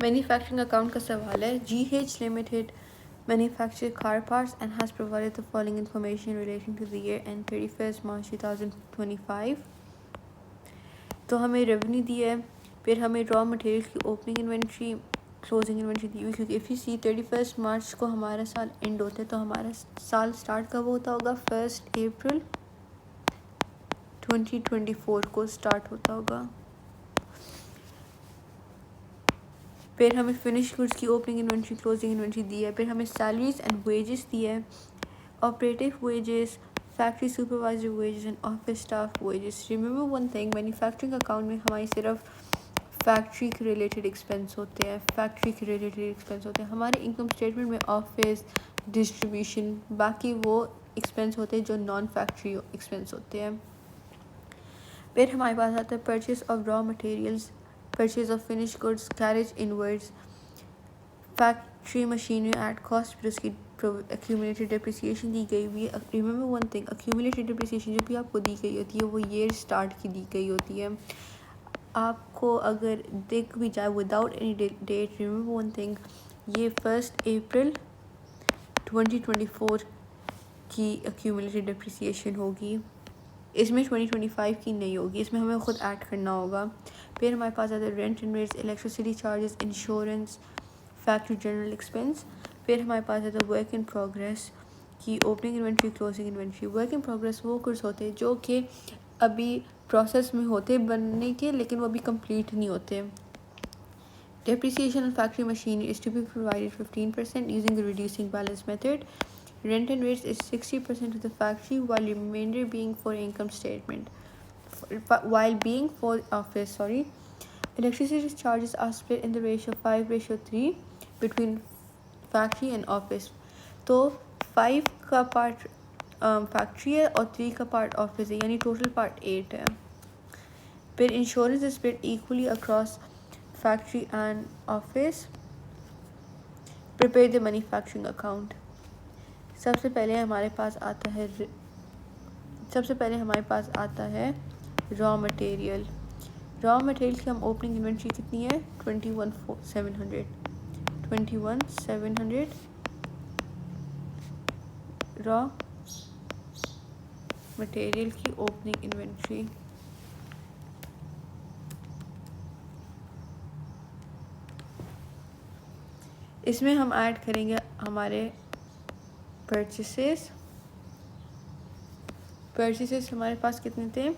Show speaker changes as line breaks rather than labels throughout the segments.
Manufacturing account का सवाल है। GH limited manufactured car parts and has provided the following information relating to the year end 31st March 2025। तो हमें revenue दी है, फिर हमें रॉ मटेरियल की ओपनिंग इन्वेंट्री, क्लोजिंग इन्वेंट्री दी हुई, क्योंकि इफ़ यू सी 31 मार्च को हमारा साल एंड होता है, तो हमारा साल स्टार्ट कब होता होगा? 1 अप्रैल 2024 को स्टार्ट होता होगा। फिर हमें फिनिश गुड्स की ओपनिंग इन्वेंट्री, क्लोजिंग इन्वेंट्री दी है। फिर हमें सैलरीज एंड वेजेस दी है, operative wages, factory supervisor wages and office staff wages. Remember one thing, manufacturing account में हमारी सिर्फ फैक्ट्री के रिलेटेड एक्सपेंस होते हैं, हमारे इनकम स्टेटमेंट में ऑफिस, डिस्ट्रीब्यूशन, बाकी वो एक्सपेंस होते हैं जो नॉन फैक्ट्री एक्सपेंस होते हैं। फिर हमारे पास आता है purchase of raw materials, purchase of finish goods, carriage inwards, factory machinery at cost, फिर उसकी एक्यूमुलेटेड डिप्रिसिएशन दी गई हुई है। Remember one thing, accumulated depreciation जो भी आपको दी गई होती है वो ईयर स्टार्ट की दी गई होती है। आपको अगर देख भी जाए without any date, remember one thing, ये 1 अप्रैल 2024 की एक्यूमुलेटेड डिप्रिसिएशन होगी, इसमें 2025 की नहीं होगी, इसमें हमें ख़ुद ऐड करना होगा। फिर हमारे पास आता है rent and rates, electricity charges, insurance, factory general expense. फिर हमारे पास आता है वर्क इन प्रोग्रेस की opening inventory, closing inventory. Work in progress वो गुड्स होते हैं जो कि अभी प्रोसेस में होते बनने के, लेकिन वो अभी कंप्लीट नहीं होते। Depreciation on factory machinery is to be provided 15% using the reducing balance method. Rent and rates is 60% to the factory, while remainder being for income statement. While being for office, electricity charges are split in the ratio 5:3 between factory and office. तो 5 का part factory है और 3 का part office है, यानी total part 8 है। फिर insurance is split equally across factory and office. Prepare the manufacturing account. सबसे पहले हमारे पास आता है रॉ मटेरियल। रॉ मटेरियल की हम ओपनिंग इन्वेंट्री कितनी है? 21,700 रॉ मटेरियल की ओपनिंग इन्वेंट्री। इसमें हम ऐड करेंगे हमारे परचेसेस हमारे पास कितने थे?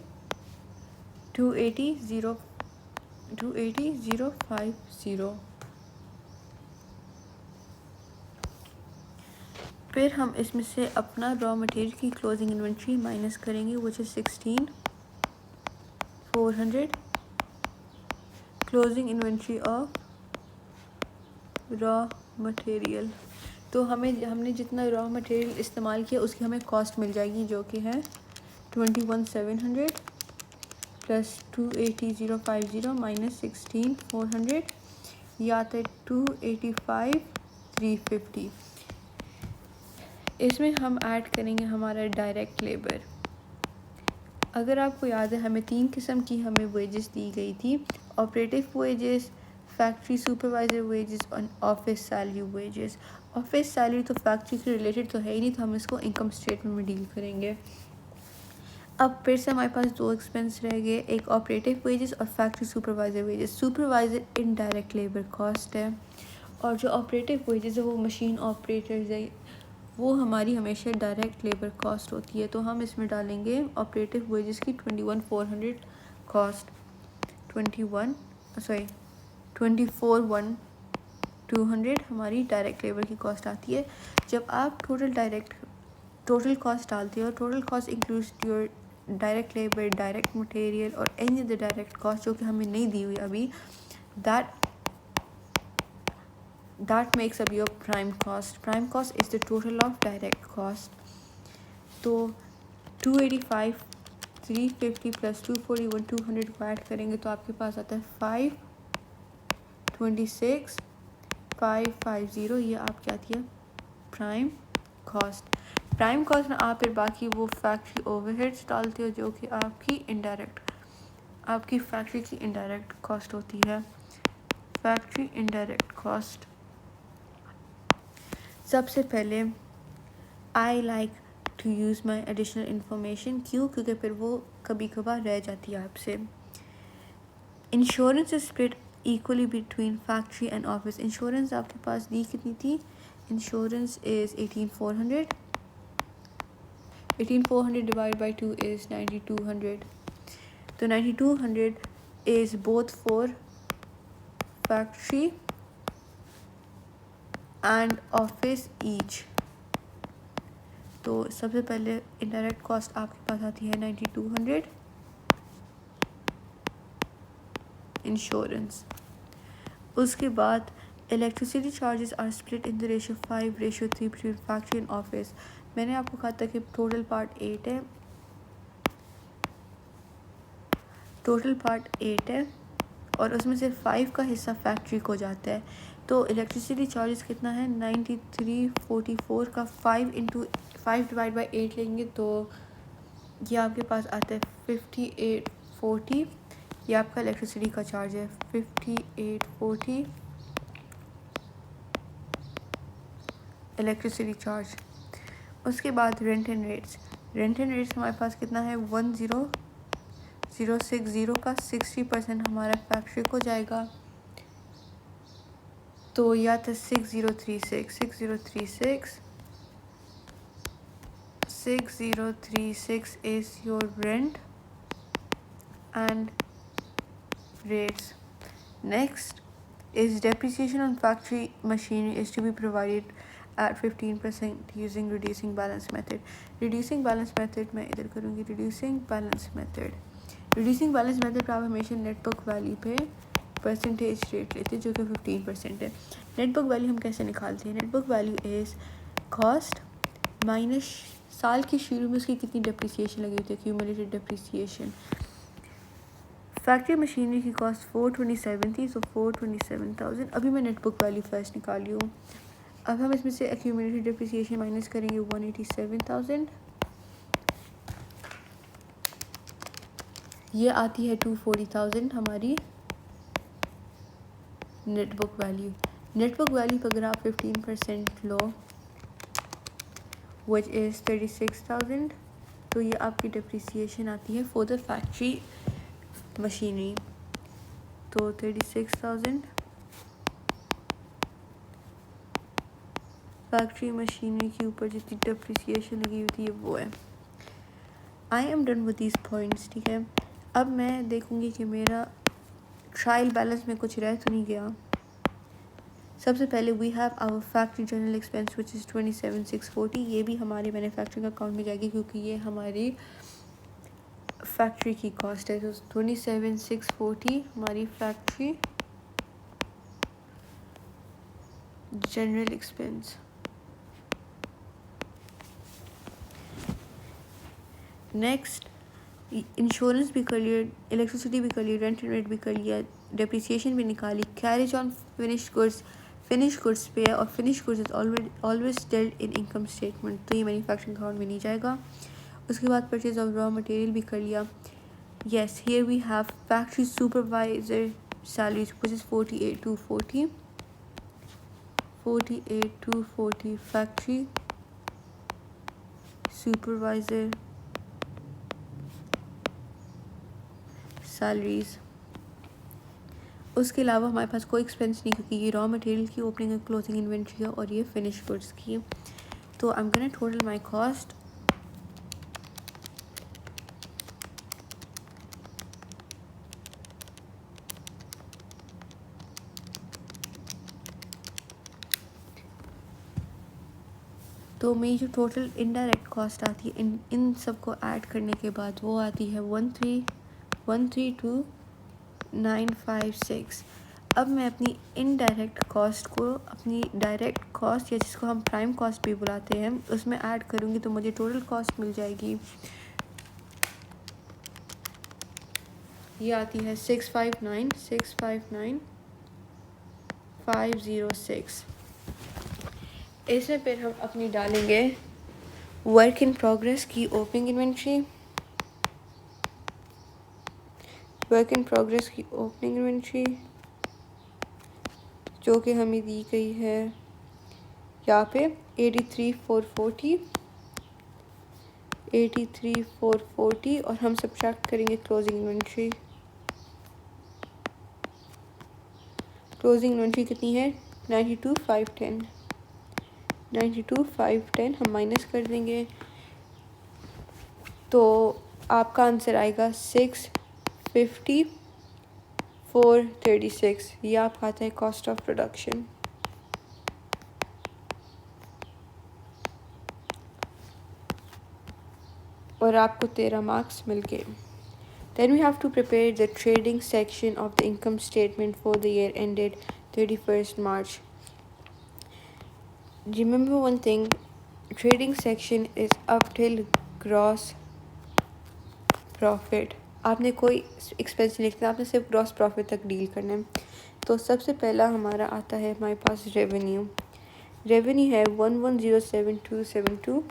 280,050। फिर हम इसमें से अपना रॉ मटेरियल की क्लोजिंग इन्वेंट्री माइनस करेंगे, which is 16,400। Closing inventory of raw material. तो हमने जितना रॉ मटेरियल इस्तेमाल किया उसकी हमें कॉस्ट मिल जाएगी, जो कि है 21,700 प्लस 280,050 माइनस 16,400, ये आता है 285,350। इसमें हम ऐड करेंगे हमारा डायरेक्ट लेबर। अगर आपको याद है, हमें 3 किस्म की हमें वेजेस दी गई थी, operative wages, factory supervisor wages और office salary wages. Office salary तो फैक्ट्री से रिलेटेड तो है ही नहीं, तो हम इसको इनकम स्टेटमेंट में डील करेंगे। अब फिर से हमारे पास 2 एक्सपेंस रह गए, एक ऑपरेटिव वेजेस और factory supervisor wages. Supervisor indirect labour cost है, और जो ऑपरेटिव वेजेस है वो मशीन ऑपरेटर्स है, वो हमारी हमेशा डायरेक्ट लेबर कॉस्ट होती है। तो हम इसमें डालेंगे ऑपरेटिव वेजेस की 21,400 कॉस्ट, 24,200 हमारी डायरेक्ट लेबर की कॉस्ट आती है। जब आप टोटल कॉस्ट डालते हो, total cost includes your direct labour, direct material और एनी अदर डायरेक्ट कॉस्ट जो कि हमें नहीं दी हुई अभी, that makes up your prime cost. Prime cost is the total of direct cost. तो 285,350 प्लस 241,200 को ऐड करेंगे तो आपके पास आता है 526,550। ये आपकी आती है प्राइम कॉस्ट। प्राइम कॉस्ट में आप फिर बाकी वो फैक्ट्री ओवरहेड्स डालते हो, जो कि आपकी फैक्ट्री की इनडायरेक्ट कॉस्ट होती है। Factory indirect cost. सबसे पहले I like to use my additional information, क्यों? क्योंकि फिर वो कभी कभार रह जाती है आपसे। Insurance is split equally between factory and office. Insurance आपके पास दी कितनी थी? Insurance is 18,400। 18,400 divided by 2 is 9,200. So 9,200 is both for factory and office each. तो सबसे पहले indirect cost आपके पास आती है 9,200 इंश्योरेंस। उसके बाद electricity charges are split in the ratio 5:3 between factory and office. मैंने आपको कहा था कि टोटल पार्ट 8 है, टोटल पार्ट 8 है और उसमें से 5 का हिस्सा फैक्ट्री को जाता है। तो इलेक्ट्रिसिटी चार्जेस कितना है? 9344 का 5 डिवाइड बाई 8 लेंगे तो ये आपके पास आता है 5840। ये आपका इलेक्ट्रिसिटी का चार्ज है 5840 इलेक्ट्रिसिटी चार्ज। उसके बाद rent and rates. Rent and rates हमारे पास कितना है? 10,060 का 60% हमारा फैक्ट्री को जाएगा, तो या तो 6036 is your rent and rates. Next is depreciation on factory machinery is to be provided at 15% using reducing balance method. Reducing balance method मैं इधर करूँगी। reducing balance method पर आप हमेशा नेट बुक वैल्यू पे परसेंटेज रेट लेते हैं जो कि 15% है। नेट बुक वैल्यू हम कैसे निकालते हैं? Net book value is cost minus साल के शुरू में उसकी कितनी डिप्रिसिएशन लगी हुई थी, एक्यूमुलेटेड डिप्रिसिएशन। फैक्ट्री मशीनरी की कॉस्ट 427 थी, सो 427,000। अभी मैं नेट बुक वैल्यू फर्स्ट निकाली हूँ। अब हम इसमें से एक्यूमुलेटेड डिप्रिसिएशन माइनस करेंगे 187,000, ये आती है 240,000 हमारी net book value. Net book value पर अगर आप 15% लो विच इज़ 36,000, तो ये आपकी डिप्रिसिएशन आती है फॉर द फैक्ट्री मशीनरी। तो 36,000 फैक्ट्री मशीनरी के ऊपर जितनी डिप्रिसिएशन लगी हुई थी वो है। I am done with these points, ठीक है। अब मैं देखूँगी कि मेरा ट्रायल बैलेंस में कुछ रह तो नहीं गया। सबसे पहले we have our factory general expense which is 27,640। ये भी हमारे मैन्युफैक्चरिंग अकाउंट में जाएगी क्योंकि ये हमारी फैक्ट्री की कॉस्ट है। तो 27,640 हमारी factory general expense. Next insurance भी कर लिया, इलेक्ट्रिसिटी भी कर लिया, रेंट एंड रेट भी कर लिया, डिप्रिसिएशन भी निकाली, कैरेज ऑन फिनिश गुड्स पे है और finish goods is always dealt in income statement, तो ये मैन्युफैक्चरिंग अकाउंट में नहीं जाएगा। उसके बाद परचेज ऑफ रॉ मटेरियल भी कर लिया। Yes, here we have factory supervisor salaries which is 48,240 factory supervisor salaries. उसके अलावा हमारे पास कोई एक्सपेंस नहीं क्योंकि ये रॉ मटेरियल की ओपनिंग एंड क्लोजिंग इन्वेंट्री है और ये फिनिश गुड्स की। तो I am gonna total my cost. तो मेरी जो टोटल इनडायरेक्ट कॉस्ट आती है इन सबको ऐड करने के बाद वो आती है 13132,956। अब मैं अपनी इनडायरेक्ट कॉस्ट को अपनी डायरेक्ट कॉस्ट या जिसको हम प्राइम कॉस्ट भी बुलाते हैं उसमें ऐड करूँगी तो मुझे टोटल कॉस्ट मिल जाएगी। ये आती है 659,506। इसमें फिर हम अपनी डालेंगे वर्क इन प्रोग्रेस की opening inventory, work in progress की ओपनिंग इन्वेंट्री, जो कि हमें दी गई है यहाँ पे 83,440 और हम सब्ट्रैक्ट करेंगे क्लोजिंग इन्वेंट्री। क्लोजिंग इन्वेंट्री कितनी है 92,510 हम माइनस कर देंगे तो आपका आंसर आएगा 650,436। ये आपका आता है कॉस्ट ऑफ प्रोडक्शन। और आपको 13 मार्क्स मिल गए। Then we have to prepare the trading section of the income statement for the year ended 31st March. Remember one thing, trading section is up till gross profit. आपने कोई expense नहीं लिखना, आपने सिर्फ gross profit तक deal करना है। तो सबसे पहला हमारा आता है हमारे पास रेवेन्यू। रेवेन्यू है 1107,272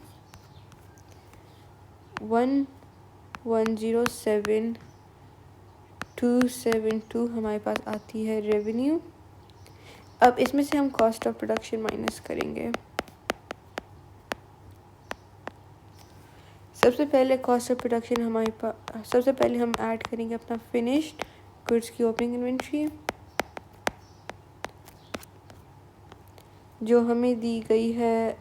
1107,272 हमारे पास आती है रेवेन्यू। अब इसमें से हम कॉस्ट ऑफ प्रोडक्शन माइनस करेंगे। सबसे पहले कॉस्ट ऑफ प्रोडक्शन हमारे पास, सबसे पहले हम ऐड करेंगे अपना फिनिश्ड गुड्स की ओपनिंग इन्वेंट्री जो हमें दी गई है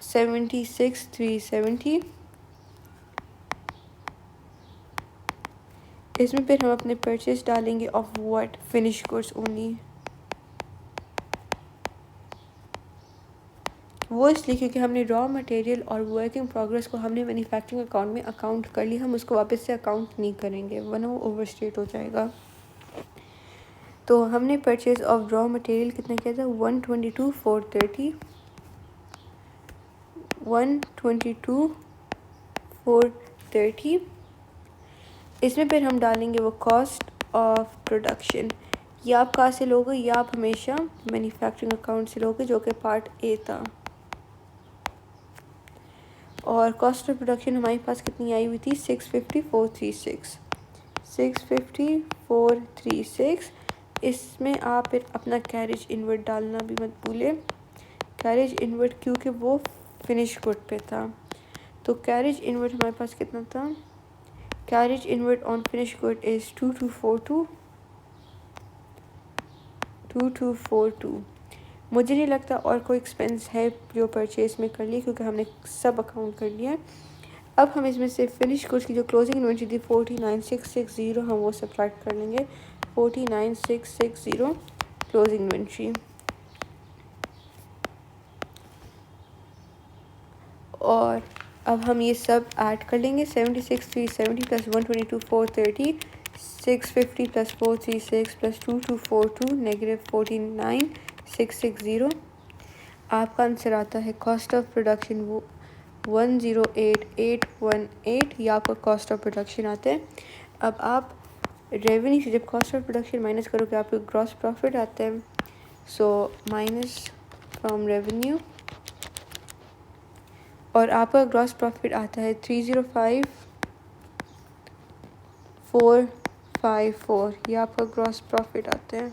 76,370। इसमें फिर हम अपने परचेस डालेंगे of what finish goods only. वो इसलिए क्योंकि हमने रॉ मटेरियल और वर्क इन प्रोग्रेस को हमने मैन्युफैक्चरिंग अकाउंट में अकाउंट कर लिया, हम उसको वापस से अकाउंट नहीं करेंगे वरना वो ओवरस्टेट हो जाएगा। तो हमने परचेज ऑफ रॉ मटेरियल कितना किया था 122,430 122,430। इसमें फिर हम डालेंगे वो कॉस्ट ऑफ प्रोडक्शन। ये आप कहाँ से लोगे, ये आप हमेशा मैन्युफैक्चरिंग अकाउंट से लोगे जो कि पार्ट ए था। और कॉस्ट ऑफ प्रोडक्शन हमारे पास कितनी आई हुई थी 650,436 650,436। इसमें आप फिर अपना कैरेज इनवर्ट डालना भी मत भूले। कैरेज इनवर्ट क्योंकि वो फिनिश गुड पे था, तो कैरेज इनवर्ट हमारे पास कितना था, carriage inward on finish good is 2242। मुझे नहीं लगता और कोई एक्सपेंस है जो परचेज में कर लिए क्योंकि हमने सब अकाउंट कर लिया है। अब हम इसमें से फिनिश गुड्स की जो क्लोजिंग इन्वेंट्री थी 49,660 हम वो सब्ट्रैक्ट कर लेंगे। 49,660 क्लोजिंग इन्वेंट्री। और अब हम ये सब ऐड कर लेंगे 76,370 प्लस 122,430 650 प्लस 436 प्लस 2242 नेगेटिव 49,660। आपका आंसर आता है कॉस्ट ऑफ प्रोडक्शन वो 108,818। ये आपका कॉस्ट ऑफ प्रोडक्शन आता है। अब आप रेवेन्यू से जब कॉस्ट ऑफ प्रोडक्शन माइनस करोगे आपको ग्रॉस प्रॉफिट आता है। सो माइनस फ्रॉम रेवेन्यू और आपका ग्रॉस प्रॉफिट आता है 305,454। ये आपका ग्रॉस प्रॉफिट आता है।